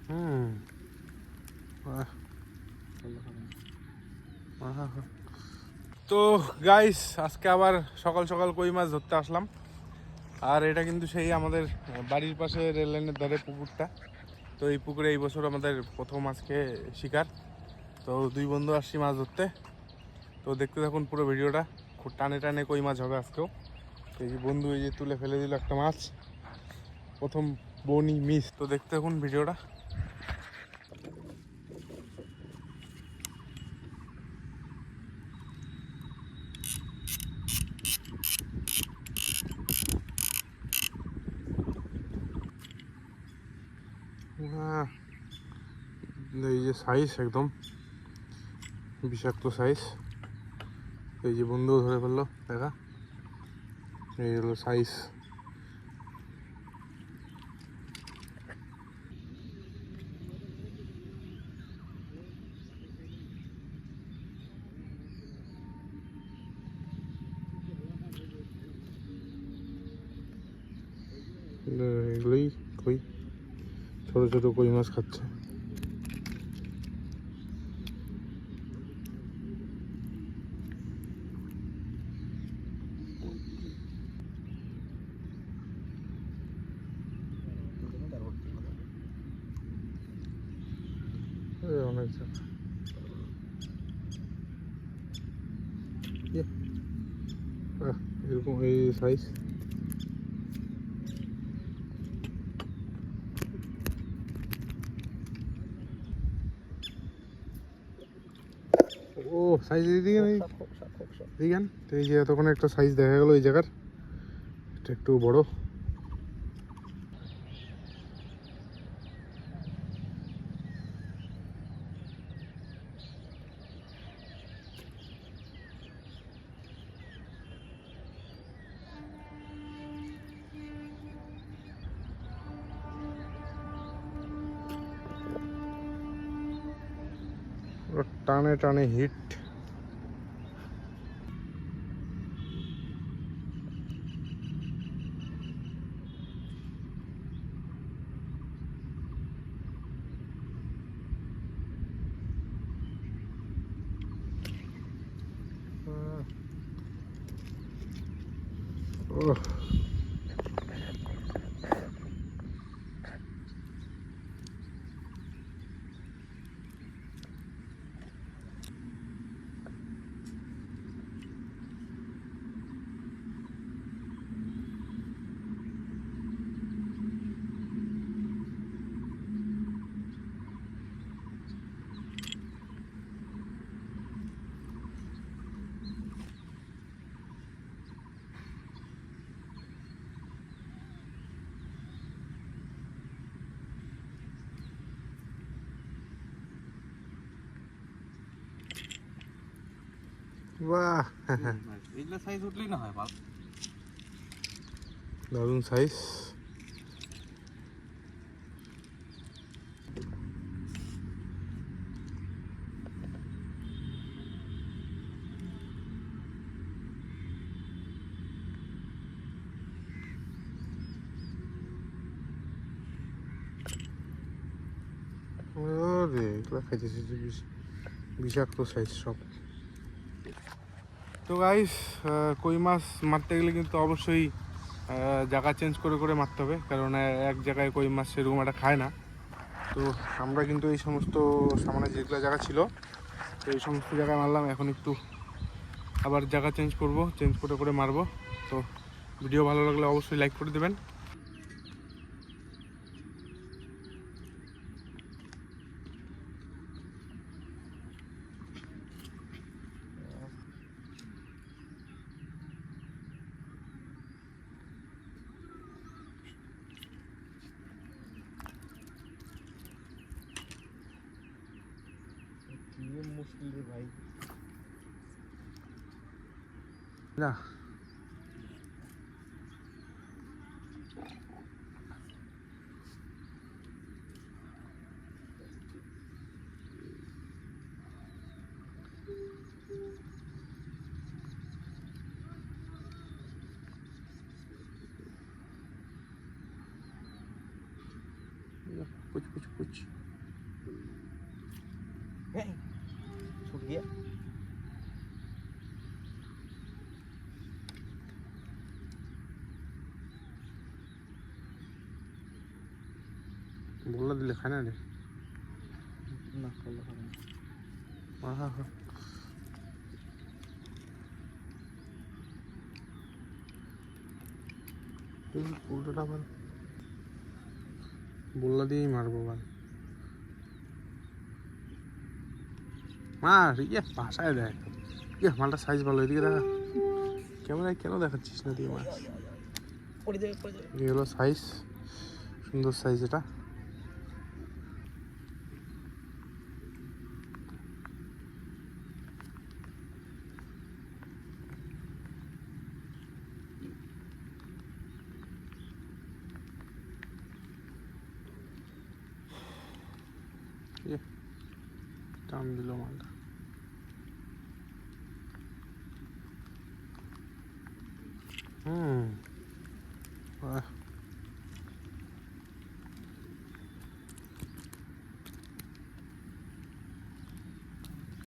তো গাইস, আজকে আবার সকাল সকাল কই মাছ ধরতে আসলাম। আর এটা কিন্তু সেই আমাদের বাড়ির পাশে রেল লাইনের ধারে পুকুরটা। তো এই পুকুরে এই বছর আমাদের প্রথম আজকে শিকার। তো দুই বন্ধু আসছি মাছ ধরতে। তো দেখতে থাকুন পুরো ভিডিওটা, খুব টানে টানে কই মাছ হবে আজকেও। এই যে বন্ধু এই যে তুলে ফেলে দিল একটা মাছ, প্রথম বনি মিস। তো দেখতে থাকুন ভিডিওটা। এই যে সাইজ একদম বিষাক্ত সাইজ। এই যে বন্ধু ধরে ফেললো, দেখা এই হলো সাইজ। এগুলোই কই, ছোট ছোট কই মাছ খাচ্ছে। অনেক জায়গা এরকম এই সাইজ। ও সাইজ দেখেন, তো এই যে এতক্ষণ একটা সাইজ দেখা গেল এই জায়গার, এটা একটু বড়। টানে টানে হিট। ও বাহ, এগুলো সাইজ উঠলেই না হয় ভালো। দারুণ সাইজ। এগুলো খাইতেছি বিষাক্ত সাইজ সব। তো গাইস, কই মাছ মারতে গেলে কিন্তু অবশ্যই জায়গা চেঞ্জ করে করে মারতে হবে, কারণ এক জায়গায় কই মাছ সেরকম একটা খায় না। তো আমরা কিন্তু এই সমস্ত সামনে যেগুলো জায়গা ছিল, তো এই সমস্ত জায়গায় মারলাম। এখন একটু আবার জায়গা চেঞ্জ করব, চেঞ্জ করে করে মারবো। তো ভিডিও ভালো লাগলে অবশ্যই লাইক করে দেবেন। মুশকিল রে ভাই না, कुछ कुछ कुछ छूट गया। বললা দিলে খায় না রে। ना कल खाना। আহা হা। উল্টোটা বল, বললা দিয়েই মারবো বল। মার, ইয়ে ভাষায় দেখ, ইয়ে মালটা সাইজ ভালো, এদিকে দেখা। ক্যামেরায় কেন দেখাচ্ছিস না দিয়ে মাছ? पड़ जाएगा पड़ जाएगा। এই হলো সাইজ, সুন্দর সাইজ এটা। ইয়ে, টান দিল মালটা। বাহ।